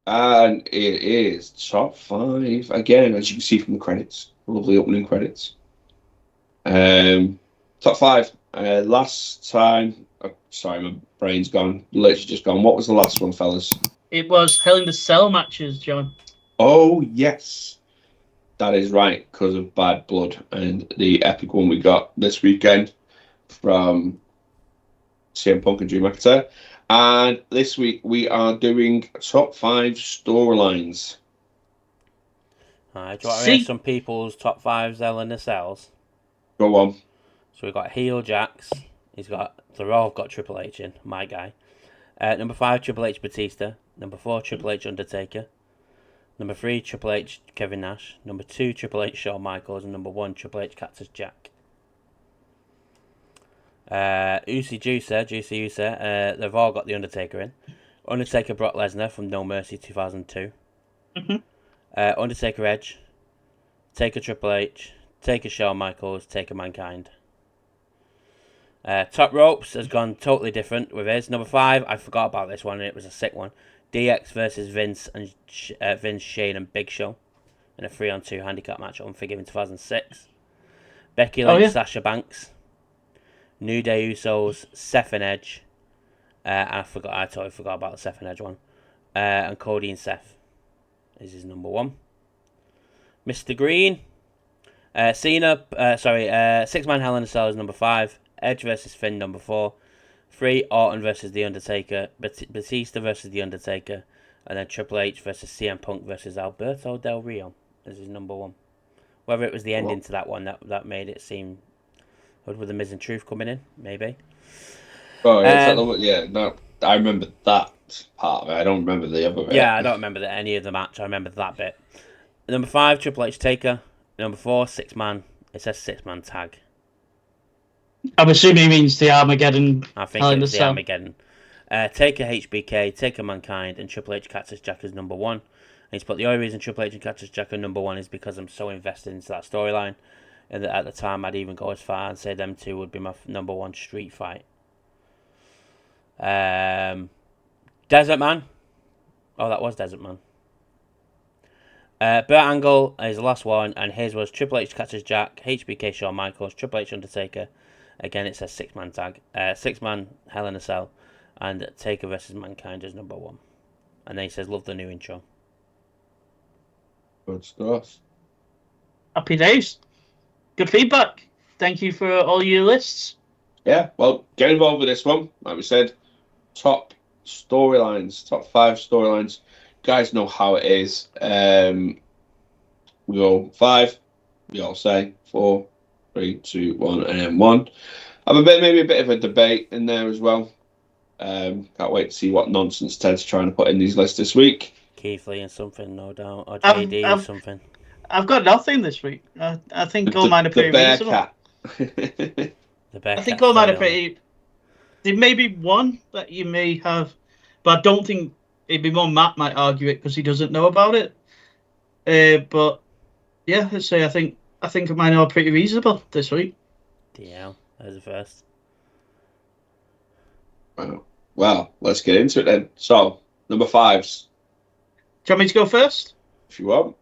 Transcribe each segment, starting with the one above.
And it is top five again, as you can see from the credits. Lovely opening credits. Top five. Last time. Sorry, my brain's gone. Literally just gone. What was the last one, fellas? It was Hell in the Cell matches, John. Oh yes, that is right, because of Bad Blood and the epic one we got this weekend from CM Punk and Drew McIntyre. And this week we are doing top five storylines. Alright, do you want to hear See, some people's top fives L in the cells? Go on. So we've got heel Jax. They're all got Triple H in, my guy. Number 5, Triple H Batista. Number 4, Triple H Undertaker. Number 3, Triple H Kevin Nash. Number 2, Triple H Shawn Michaels. And number 1, Triple H Cactus Jack. Juicy Usa, they've all got The Undertaker in. Undertaker Brock Lesnar from No Mercy 2002. Undertaker Edge. Taker Triple H. Taker Shawn Michaels. Taker Mankind. Top Ropes has gone totally different with his. Number 5, I forgot about this one and it was a sick one. DX versus Vince and Vince, Shane and Big Show in a 3-on-2 handicap match at Unforgiven 2006. Becky Lynch, Sasha Banks. New Day Usos, Seth and Edge. I totally forgot about the Seth and Edge one. And Cody and Seth is his number 1. Mr. Green. Cena, 6-man Hell in a Cell is number 5. Edge versus Finn, number 4. 3, Orton versus The Undertaker. Batista versus The Undertaker. And then Triple H versus CM Punk versus Alberto Del Rio is his number 1. Whether it was the ending to that one that made it seem... With the Miz and Truth coming in, maybe. Oh, yeah, no, I remember that part of it. I don't remember the other bit. Yeah, I don't remember any of the match. I remember that bit. Number 5, Triple H Taker. Number 4, 6-man. It says 6-man tag. I'm assuming he means the Armageddon. I think it was the Armageddon. Taker HBK, Taker Mankind, and Triple H Cactus Jack is number 1. And he's put the only reason Triple H and Cactus Jack are number 1 is because I'm so invested into that storyline. And at the time, I'd even go as far and say them two would be my number 1 street fight. Desert Man. Oh, that was Desert Man. Burt Angle is the last one, and his was Triple H Cactus Jack, HBK Shawn Michaels, Triple H Undertaker. Again, it says 6-man tag. 6-man Hell in a Cell, and Taker versus Mankind is number 1. And then he says, love the new intro. Good stuff. Happy days. Good feedback. Thank you for all your lists. Yeah, well, get involved with this one. Like we said, top storylines, top 5 storylines. You guys know how it is. We go 5, we all say 4, 3, 2, 1, and then 1. Maybe a bit of a debate in there as well. Can't wait to see what nonsense Ted's trying to put in these lists this week. Keith Lee and something, no doubt, or JD or something. I've got nothing this week. I think all mine are pretty reasonable. The I think all mine are pretty... There may be one that you may have, but I don't think it'd be more Matt might argue it because he doesn't know about it. But yeah, let's say I think mine are pretty reasonable this week. DL, there's the first. Well, let's get into it then. So, number 5s. Do you want me to go first? If you want.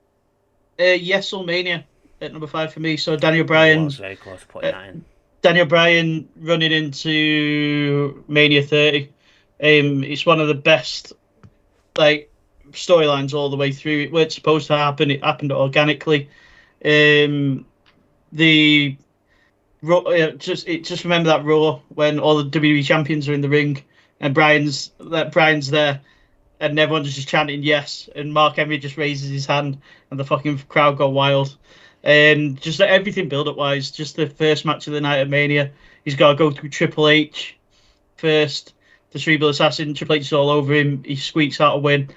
WrestleMania at number 5 for me. So Daniel Bryan. Very close to putting that in. Daniel Bryan running into Mania 30. It's one of the best storylines all the way through. It was supposed to happen. It happened organically. Just remember that Raw when all the WWE champions are in the ring and Bryan's there. And everyone's just chanting yes, and Mark Henry just raises his hand, and the fucking crowd go wild. And just everything build-up wise, just the first match of the night at Mania, he's got to go through Triple H first, the Cerebral Assassin. Triple H is all over him. He squeaks out a win,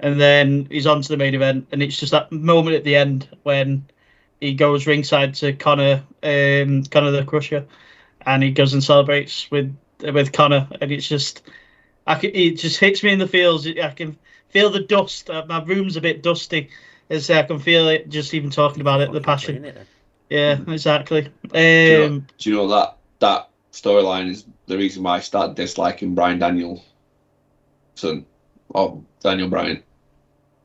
and then he's on to the main event. And it's just that moment at the end when he goes ringside to Connor the Crusher, and he goes and celebrates with Connor, and it's just. It just hits me in the feels. I can feel the dust. My room's a bit dusty. As I can feel it just even talking about it. The passion. Yeah, exactly. Do you know that storyline is the reason why I started disliking Bryan Danielson or Daniel Bryan?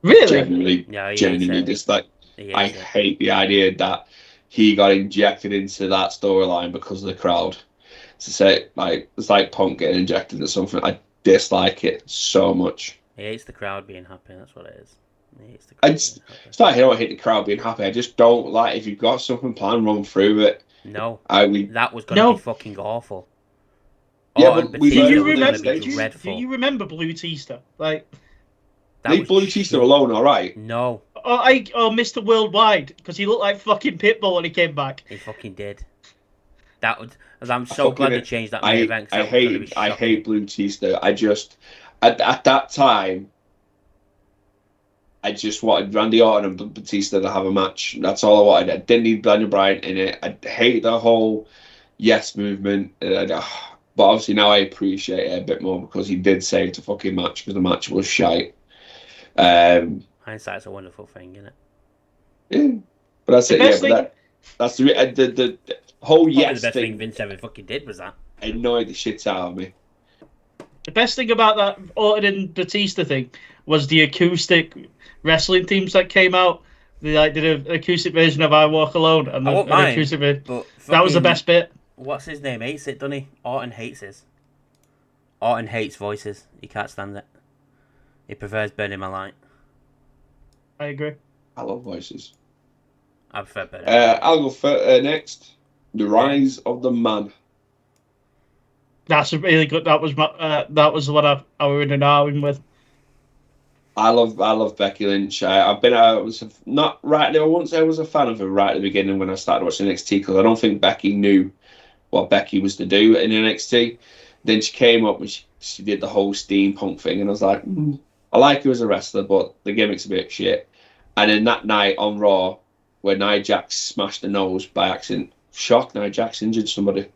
Really? Genuinely, just like I It. hate the idea that he got injected into that storyline because of the crowd. To say like it's like Punk getting injected into something, I dislike it so much. He hates the crowd being happy. That's what it is. He hates the I crowd just, being happy. it's not I don't hate the crowd being happy. I just don't like if you've got something planned, run through it. No, We that was gonna be fucking awful. Yeah, Orton but we've Do Batista you heard was it gonna on remember? be stage. dreadful. Do you remember Blue Tista? Like That Leave was Blue Tista shit. alone, all right? No, Mr. Worldwide because he looked like fucking Pitbull when he came back. he fucking did. That would. I'm I so glad fucking they changed that main event. I That was gonna be I shocking. hate Blue Tista. I just at that time I just wanted Randy Orton and Batista to have a match. That's all I wanted. I didn't need Daniel Bryan in it. I hate the whole yes movement. But obviously now I appreciate it a bit more because he did save the fucking match because the match was shite. Hindsight's a wonderful thing, isn't it? Yeah, but that's The it. Yeah, best but thing, that's the whole Probably yes the best thing thing Vince ever fucking did was that. annoyed the shit out of me. the best thing about that Orton and Batista thing was the acoustic wrestling themes that came out. They did an acoustic version of "I Walk Alone" and I won't an mind, acoustic version. but That was the best bit. What's his name? Hates it, doesn't he? Orton hates his. Orton hates voices. He can't stand it. He prefers burning my light. I agree. I love voices. I prefer burning my light. I'll go for next. The Rise of the Man. That's a really good. That was what I were in an argument with. I love Becky Lynch. I was not right now. I wouldn't say I was a fan of her right at the beginning when I started watching NXT because I don't think Becky knew what Becky was to do in NXT. Then she came up and she did the whole steampunk thing, and I was like, I like her as a wrestler, but the gimmick's a bit shit. And then that night on Raw, where Nia Jax smashed the nose by accident, shock, Nia Jax injured somebody.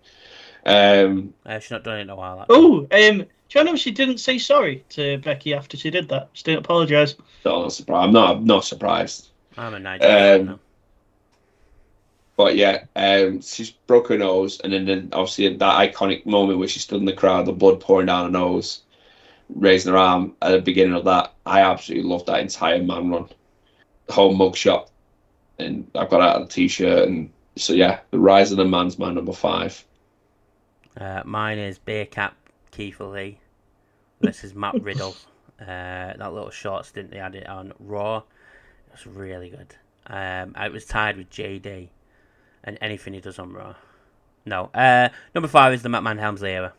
She's not done it in a while. Oh, do you know she didn't say sorry to Becky after she did that? She didn't apologise. Not surprised. I'm not surprised. I'm a Nigel fan now. But yeah, she's broke her nose, and then obviously that iconic moment where she stood in the crowd, the blood pouring down her nose, raising her arm at the beginning of that. I absolutely loved that entire man run, the whole mugshot, and I've got out of the t-shirt, and so yeah, the Rise of the Man's my number 5. Mine is Beer Cap Keith Lee. This is Matt Riddle. That little short stint they had it on Raw. It was really good. I was tied with JD and anything he does on Raw. No. Number 5 is the McMahon Helmsley era.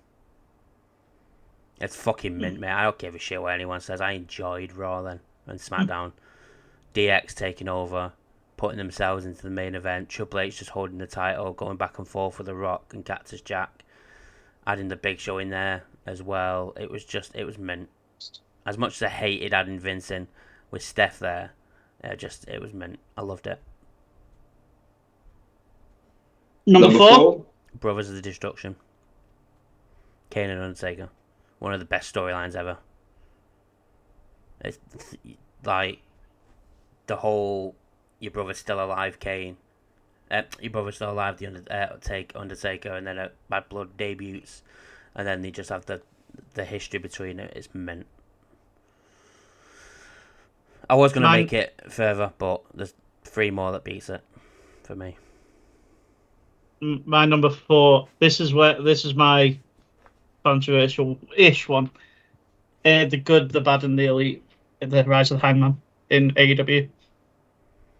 It's fucking mint, mate. I don't give a shit what anyone says. I enjoyed Raw then and SmackDown. DX taking over, putting themselves into the main event. Triple H just holding the title, going back and forth with The Rock and Cactus Jack. Adding the Big Show in there as well. It was mint. As much as I hated adding Vince in with Steph there, it was mint. I loved it. Number 4? Brothers of the Destruction. Kane and Undertaker. One of the best storylines ever. It's like the whole your brother's still alive, Kane. Your brother's still alive, the Undertaker, and then Bad Blood debuts, and then they just have the history between it. It's mint. I was gonna make it further, but there's 3 more that beats it for me. My number 4. This is my controversial-ish one. The Good, the Bad, and the Elite. The Rise of the Hangman in AEW.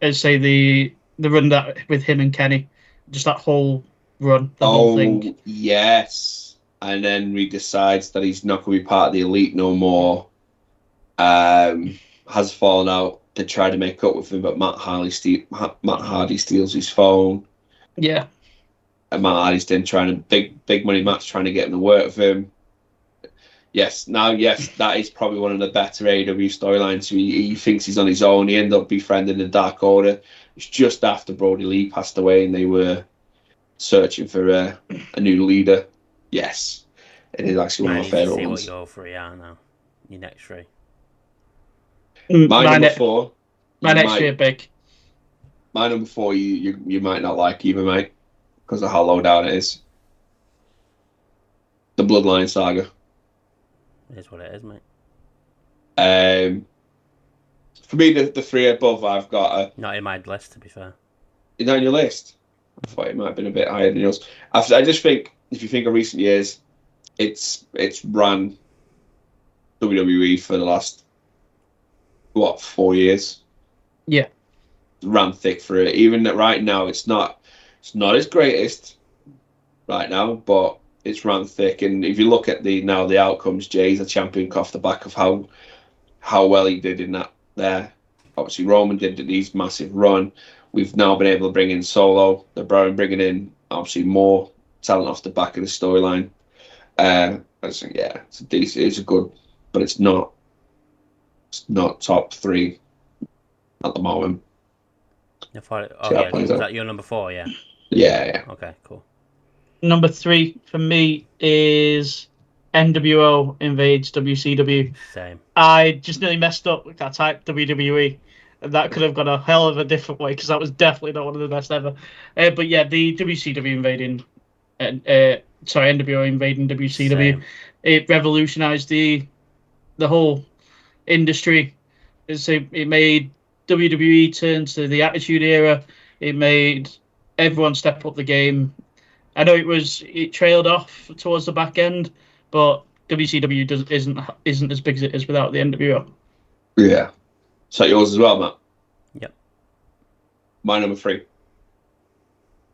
I'd say the run that with him and Kenny, just that whole run, the whole thing. Yes. And then he decides that he's not going to be part of the Elite no more. Has fallen out. They try to make up with him, but Matt Hardy steals his phone. Yeah. And Matt Hardy's then trying to big money match, trying to get him to work with him. Yes, that is probably one of the better AEW storylines. He thinks he's on his own. He ended up befriending the Dark Order. It's just after Brody Lee passed away, and they were searching for a new leader. Yes, it is actually one of my favourite ones. See what your 3 are now. Your next 3. My number 4. My next 3 are big. My number 4, you might not like either, mate, because of how low down it is. The Bloodline Saga. It is what it is, mate. For me, the three above, I've got Not in my list, to be fair. is that on your list? I thought it might have been a bit higher than yours. I just think if you think of recent years, it's ran WWE for the last 4 years. Yeah. Ran thick for it. Even right now, it's not its greatest right now, but it's ran thick. And if you look at the outcomes, Jay's a champion off the back of how well he did in that there. Obviously, Roman did these massive run. We've now been able to bring in Solo. They're bringing in obviously more talent off the back of the storyline. It's a decent, it's a good, but it's not top three at the moment. Was Out. that your number 4? Yeah. Yeah. Okay, cool. Number 3 for me is NWO invades WCW. Same. I just nearly messed up. I typed WWE, and that could have gone a hell of a different way because that was definitely not one of the best ever. But yeah, the WCW invading, NWO invading WCW, Same. it revolutionized the whole industry. It made WWE turn to the Attitude Era. It made everyone step up the game. I know it trailed off towards the back end, but WCW isn't as big as it is without the NWO. Yeah. Is that yours as well, Matt? Yep. My number 3.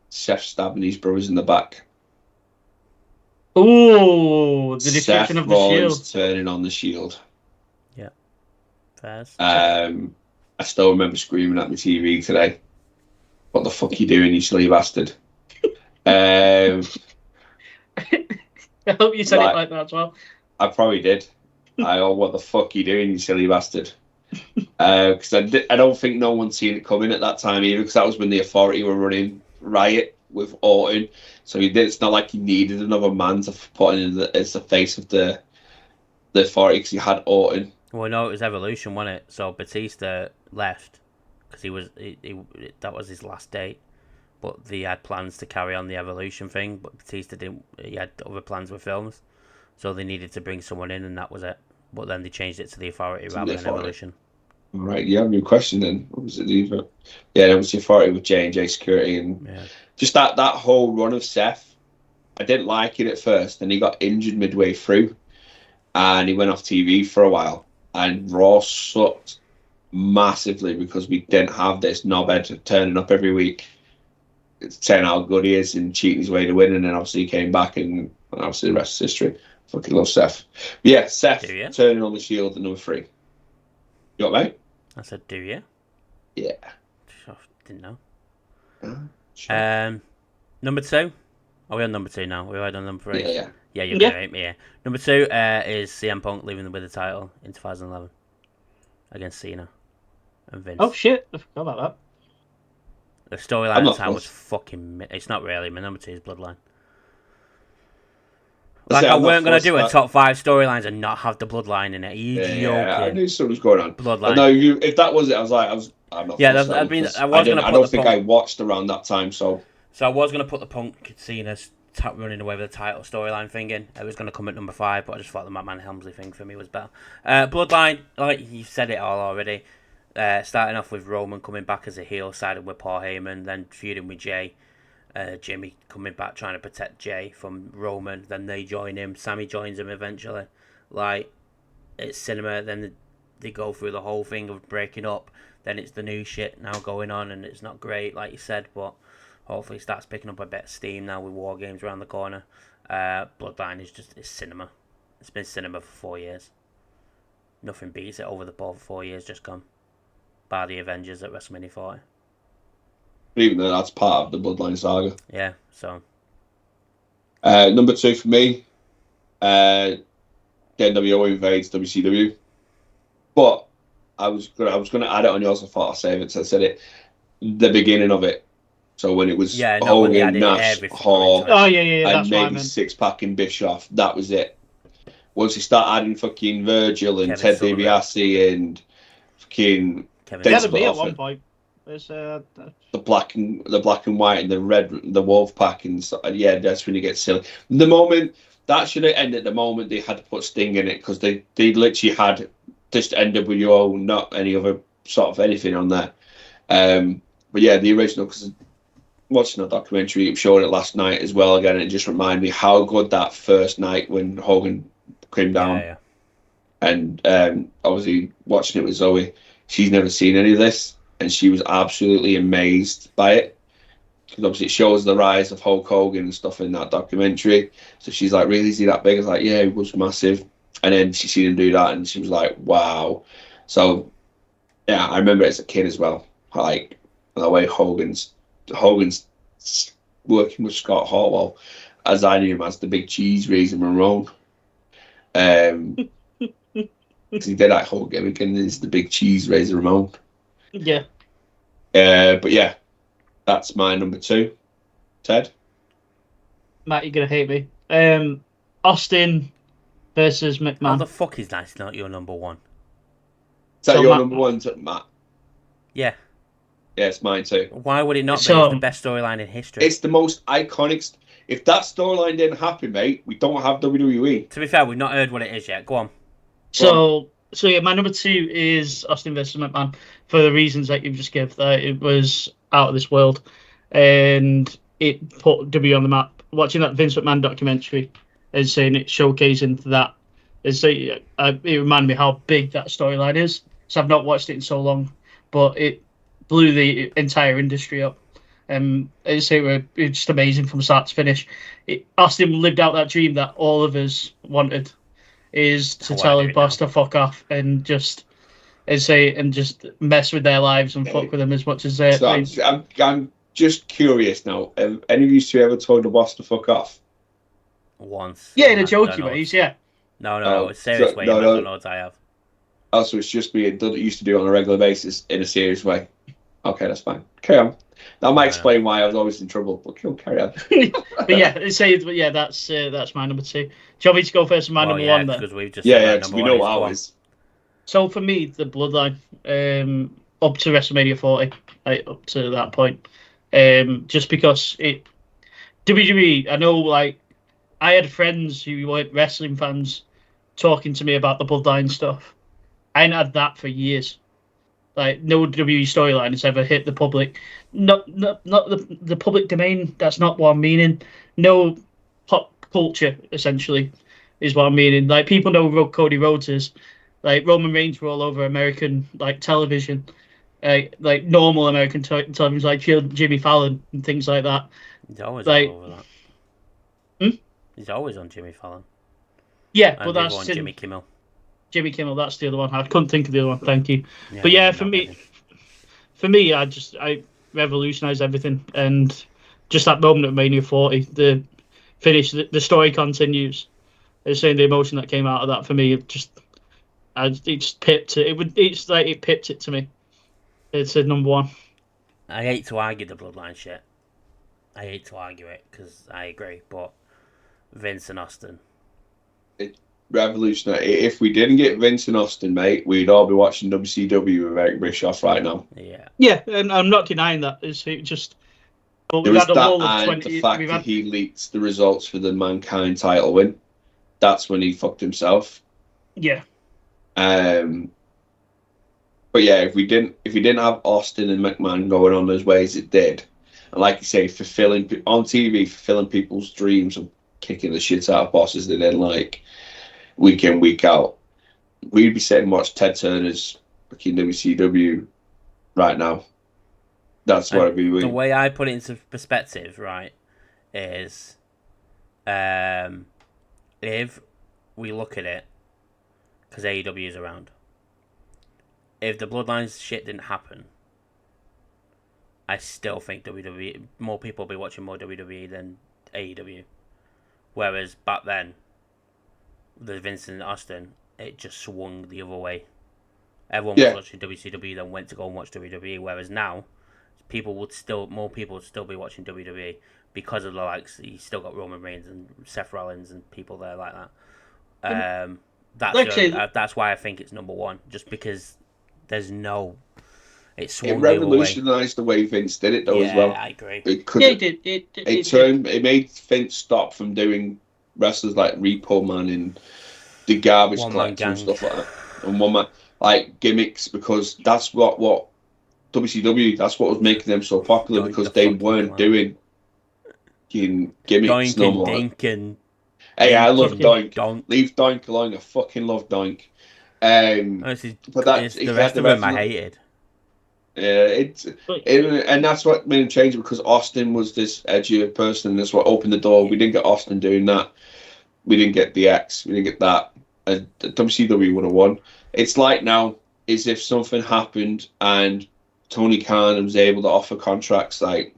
Seth stabbing his brothers in the back. Oh, the destruction of the Shield. Turning on the Shield. Yeah. Fairs. I still remember screaming at my TV today. What the fuck are you doing, you silly bastard? I hope you said it like that as well. I probably did. What the fuck are you doing, you silly bastard? Because I don't think no one seen it coming at that time either, because that was when the Authority were running riot with Orton. So it's not like he needed another man to put in as the face of the Authority, because he had Orton. Well, no, it was Evolution, wasn't it? So Batista left because that was his last date. But they had plans to carry on the Evolution thing, but Batista didn't. He had other plans with films, so they needed to bring someone in, and that was it. But then they changed it to the Authority rather than Evolution. All right, you have your question then. What was it? Yeah, it was the Authority with J&J Security, and just that whole run of Seth. I didn't like it at first, and he got injured midway through, and he went off TV for a while, and Raw sucked massively because we didn't have this knobhead turning up every week. It's saying how good he is and cheating his way to winning, and then obviously he came back, and obviously the rest is history. Fucking love Seth. But yeah, Seth turning on the Shield at number 3. You got me? I said, do you? Yeah. I didn't know. Sure. Number 2. Are we on number 2 now? We're on number 3. Yeah. Yeah, you're gonna hate me. Yeah. Number 2 is CM Punk leaving with the title in 2011 against Cena and Vince. Oh shit! I forgot about that. The storyline at the time was fucking. It's not really. My number 2 is Bloodline. Like, I weren't going to do a top 5 storylines and not have the Bloodline in it. Are you joking? I knew something was going on. Bloodline. No, if that was it, I'm not. Yeah, I mean, I don't think I watched around that time, so. So I was going to put the Punk Cena's running away with the title storyline thing in. It was going to come at number 5, but I just thought the McMahon Helmsley thing for me was better. Bloodline, like you said it all already. Starting off with Roman coming back as a heel, siding with Paul Heyman, then feuding with Jay. Jimmy coming back trying to protect Jay from Roman, then they join him. Sammy joins him eventually. Like, it's cinema, then they go through the whole thing of breaking up. Then it's the new shit now going on, and it's not great, like you said, but hopefully it starts picking up a bit of steam now with War Games around the corner. Bloodline it's cinema. It's been cinema for 4 years. Nothing beats it over the ball for 4 years just gone. Bar the Avengers at WrestleMania 40. Even though that's part of the Bloodline saga. Yeah, so. Number 2 for me, NWO invades WCW. But I was gonna add it on yours. I thought I'd save it, so I said it. The beginning of it. So when it was Hogan, Nash, Hall, and maybe 6-pack in Bischoff, that was it. Once you start adding fucking Virgil and Ted DiBiase and fucking Kevin me at one point. The black and white and the red, the wolf pack, and so, yeah, that's when you get silly. The moment that should have ended, the moment they had to put Sting in it, because they literally had just NWO, not any other sort of anything on there. But yeah, the original, because watching that documentary, showed it last night as well again, and it just reminded me how good that first night when Hogan came down. Yeah. And obviously watching it with Zoe, she's never seen any of this, and she was absolutely amazed by it. Because obviously it shows the rise of Hulk Hogan and stuff in that documentary. So she's like, really, is he that big? I was like, yeah, he was massive. And then she seen him do that, and she was like, wow. So yeah, I remember as a kid as well, like the way Hogan's working with Scott Hall, as I knew him as the big cheese raisin Ramon. Because he did that whole gimmick, and is the big cheese raisin Ramon. Yeah. But yeah, that's my number 2. Ted? Matt, you're gonna hate me. Austin versus How McMahon. the fuck is that not your number 1? Is that So your Matt- number 1, Matt? Yeah. Yeah, it's mine too. Why would it not be? So- It's the best storyline in history. It's the most iconic. If that storyline didn't happen, mate, we don't have WWE. To be fair, we've not heard what it is yet. Go on. So yeah, my number 2 is Austin versus McMahon for the reasons that you've just given. That it was out of this world, and it put W on the map. Watching that Vince McMahon documentary and saying it showcasing that, it reminded me how big that storyline is. So I've not watched it in so long, but it blew the entire industry up. It's just amazing from start to finish. Austin lived out that dream that all of us wanted, is to tell his boss to fuck off and just mess with their lives and fuck with them as much as they. So I'm just curious now. Have any of you two ever told the boss to fuck off? Once. Yeah, in a jokey ways, yeah. No, serious way. no. McDonald's I have. Also, it's just me and used to do it on a regular basis in a serious way. Okay, that's fine. Carry on. That might explain why I was always in trouble, but carry on. But yeah, that's my number 2. Do you want me to go first with my number 1 then? Because we've just Because we know ours. So for me, the Bloodline, up to WrestleMania 40, up to that point, just because WWE, I know, like, I had friends who weren't wrestling fans talking to me about the Bloodline stuff. I ain't had that for years. Like, no WWE storyline has ever hit the public. Not the public domain. That's not what I'm meaning. No pop culture, essentially, is what I'm meaning. Like, people know who Cody Rhodes is. Like, Roman Reigns were all over American, like, television. Like normal American television, like Jimmy Fallon and things like that. He's always like, all over that. Hmm? He's always on Jimmy Fallon. Yeah, And but that's Jimmy Kimmel. Jimmy Kimmel, that's the other one. I couldn't think of the other one. Thank you. Yeah, But yeah, he's not busy. for me, I revolutionised everything, and just that moment at Mania 40, the finish, the story continues. It's saying the emotion that came out of that for me, it just pipped it. It pipped it to me. It's a number 1. I hate to argue the Bloodline shit. I hate to argue it because I agree, but Vince and Austin. Revolutionary. If we didn't get Vince and Austin, mate, we'd all be watching WCW with Eric Bischoff right now. Yeah, and I'm not denying that. It's just. But There we've was had a that lull of and 20. the fact that he leaked the results for the Mankind title win. That's when he fucked himself. Yeah. But yeah, if we didn't have Austin and McMahon going on those ways it did, and like you say, fulfilling people's dreams of kicking the shit out of bosses they didn't like, week in, week out, we'd be sitting and watch Ted Turner's fucking WCW right now. That's what I'd be doing. The way I put it into perspective, right, is if we look at it, because AEW is around, if the Bloodlines shit didn't happen, I still think WWE, more people will be watching more WWE than AEW. Whereas back then, the Vince and Austin, it just swung the other way. Everyone was watching WCW, then went to go and watch WWE. Whereas now, more people would still be watching WWE because of the likes. You still got Roman Reigns and Seth Rollins and people there like that. That's why I think it's number 1, just because there's no. It swung. It revolutionised the way Vince did it, though, as well. I agree. It made Vince stop from doing wrestlers like Repo Man and the Garbage Collector and stuff like that. And one man, like gimmicks, because that's what WCW, that's what was making them so popular, Doink because the they fucking weren't clown. doing gimmicks Doink no and more. dink and Hey, I love Fucking Doink. donk. Leave Doink alone. I fucking love Doink. But It's he the had rest the of them I wrestling. hated. Yeah, and that's what made him change, because Austin was this edgier person, and that's what opened the door. We didn't get Austin doing that. We didn't get DX. We didn't get that. And WCW would have won. It's like now, is if something happened and Tony Khan was able to offer contracts like £1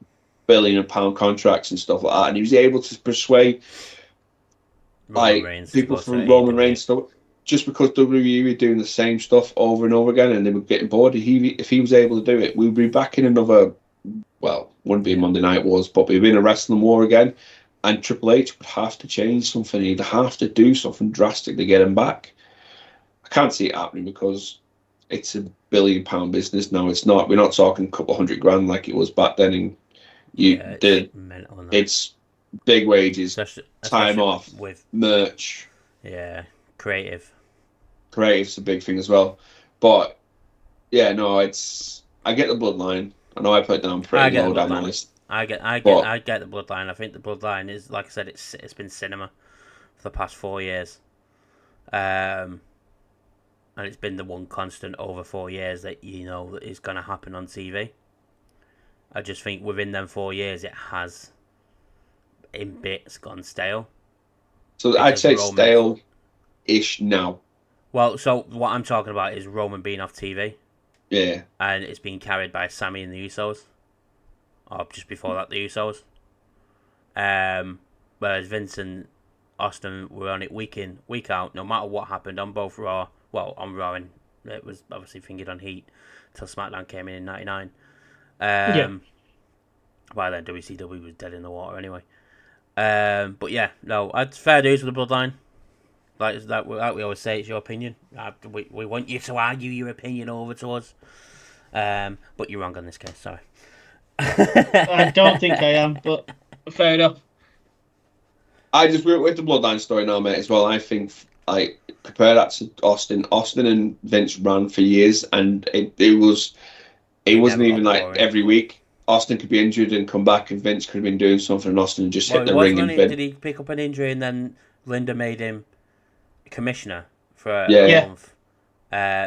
billion contracts and stuff like that, and he was able to persuade Roman like Reigns to people go to from Roman AEW. Reigns stuff, just because WWE were doing the same stuff over and over again, and they were getting bored. If he was able to do it, we'd be back in another. Well, wouldn't be Monday Night Wars, but we'd be in a wrestling war again. And Triple H would have to change something. He'd have to do something drastic to get him back. I can't see it happening, because it's £1 billion business now. It's not. We're not talking a couple $100,000 like it was back then. And It's mental. it's big wages, time Especially off, with merch. creative. Creative's a big thing as well. But yeah, no, I get the bloodline. I know I put it down I pretty get low the down the bloodline. list. I get the bloodline. I think the bloodline is, like I said, it's been cinema for the past 4 years, and it's been the one constant over 4 years that that is going to happen on TV. I just think within them 4 years, it has, in bits, gone stale. So I'd Because say it's stale-ish now. Well, so what I'm talking about is Roman being off TV, Yeah. and it's being carried by Sammy and the Usos, or just before that, the Usos. Whereas Vince and Austin were on it week in, week out, no matter what happened on both Raw. Well, on Raw, and it was obviously fingered on Heat till SmackDown came in '99. Yeah. By then, WCW was dead in the water anyway. But yeah, no, it's fair dues with the bloodline. Like we always say, it's your opinion. We want you to argue your opinion over to us. But you're wrong on this case, sorry. I don't think I am, but fair enough. I just went with the bloodline story now, mate, as well. I think, like, compare that to Austin. Austin and Vince ran for years, and it wasn't never even got like boring. every week. Austin could be injured and come back, and Vince could have been doing something, and Austin just hit the ring and did he pick up an injury and then Linda made him commissioner for a Yeah. month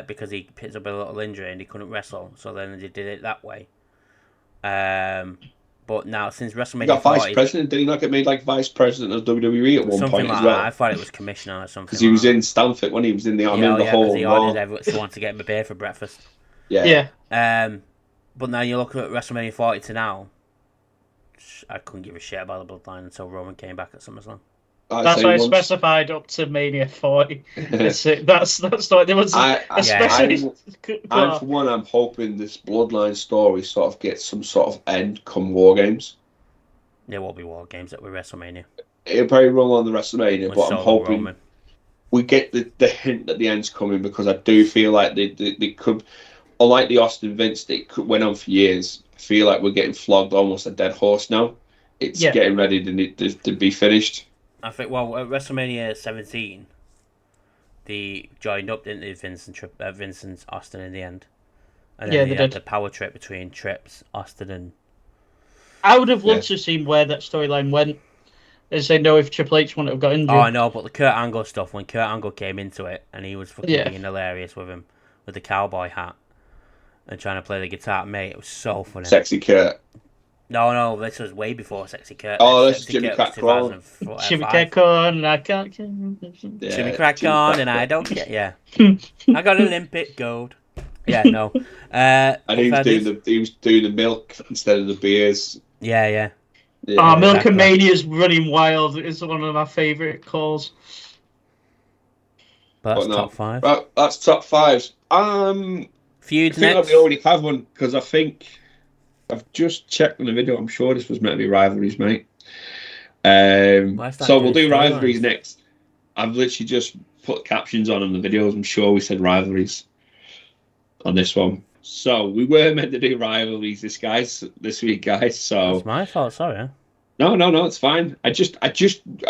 because he picked up a little injury and he couldn't wrestle, so then they did it that way. But now, since He WrestleMania got vice 40, president. Did he not get made like vice president of WWE at one something point like as that, well? I thought it was commissioner or something. Because he was in Stanford when he was in the army, the because whole he Raw. ordered everyone to get him a beer for breakfast. Yeah. But now you look at WrestleMania 40 to now, I couldn't give a shit about the bloodline until Roman came back at SummerSlam. That's why I specified up to Mania 40. That's it. That's why there was especially. I'm for one. I'm hoping this bloodline story sort of gets some sort of end come War Games. There will be War Games at WrestleMania. It'll probably roll on the WrestleMania, With but I'm hoping Roman. we get the hint that the end's coming, because I do feel like they could, unlike the Austin Vince that went on for years. I feel like we're getting flogged almost a dead horse now. It's getting ready to be finished. I think, well, at WrestleMania 17, they joined up, didn't they, Vince and Austin in the end? And then they had the power trip between Trips, Austin, and... I would have loved to have seen where that storyline went. As they know if Triple H wouldn't have got injured. Oh, I know, but the Kurt Angle stuff, when Kurt Angle came into it, and he was fucking being hilarious with him, with the cowboy hat, and trying to play the guitar, mate, it was so funny. Sexy Kurt. No, this was way before Sexy Kurt. Oh, this is Jimmy Crack-Corn. Jimmy Crack-Corn, and I can't... Jimmy Crack-Corn, and I don't get... Yeah. I got Olympic gold. Yeah, no. And he was doing the milk instead of the beers. Yeah. Oh, Milk and Mania's running wild. It's one of my favourite calls. But that's top five. Right, that's top fives. Feuds next. I think next. we already have one, because I think I've just checked on the video. I'm sure this was meant to be rivalries, mate. So we'll do rivalries next. I've literally just put captions on the videos. I'm sure we said rivalries on this one. So we were meant to do rivalries this week, guys. So that's my fault. Sorry. No, it's fine. I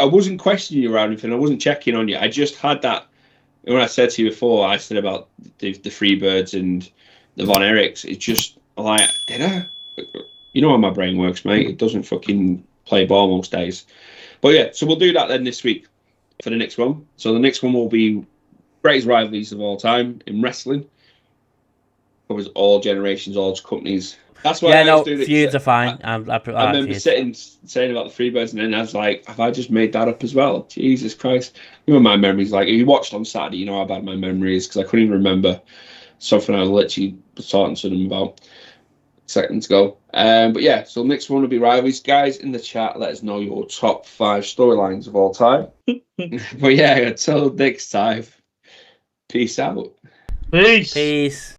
wasn't questioning you or anything. I wasn't checking on you. I just had that when I said to you before, I said about the Freebirds and the Von Erichs. It's just like, did I? You know how my brain works, mate. It doesn't fucking play ball most days. But yeah, so we'll do that then this week for the next one. So the next one will be greatest rivalries of all time in wrestling. Covers all generations, all companies. That's why I was doing it. Feuds are fine. I remember saying about the Freebirds, and then I was like, have I just made that up as well? Jesus Christ. You know, my memory's like, if you watched on Saturday, you know how bad my memory is, because I couldn't even remember something I was literally talking to them about seconds ago. But yeah, so next one will be rivalries. Guys, in the chat, let us know your top 5 storylines of all time. But yeah, until next time, peace out. Peace. Peace.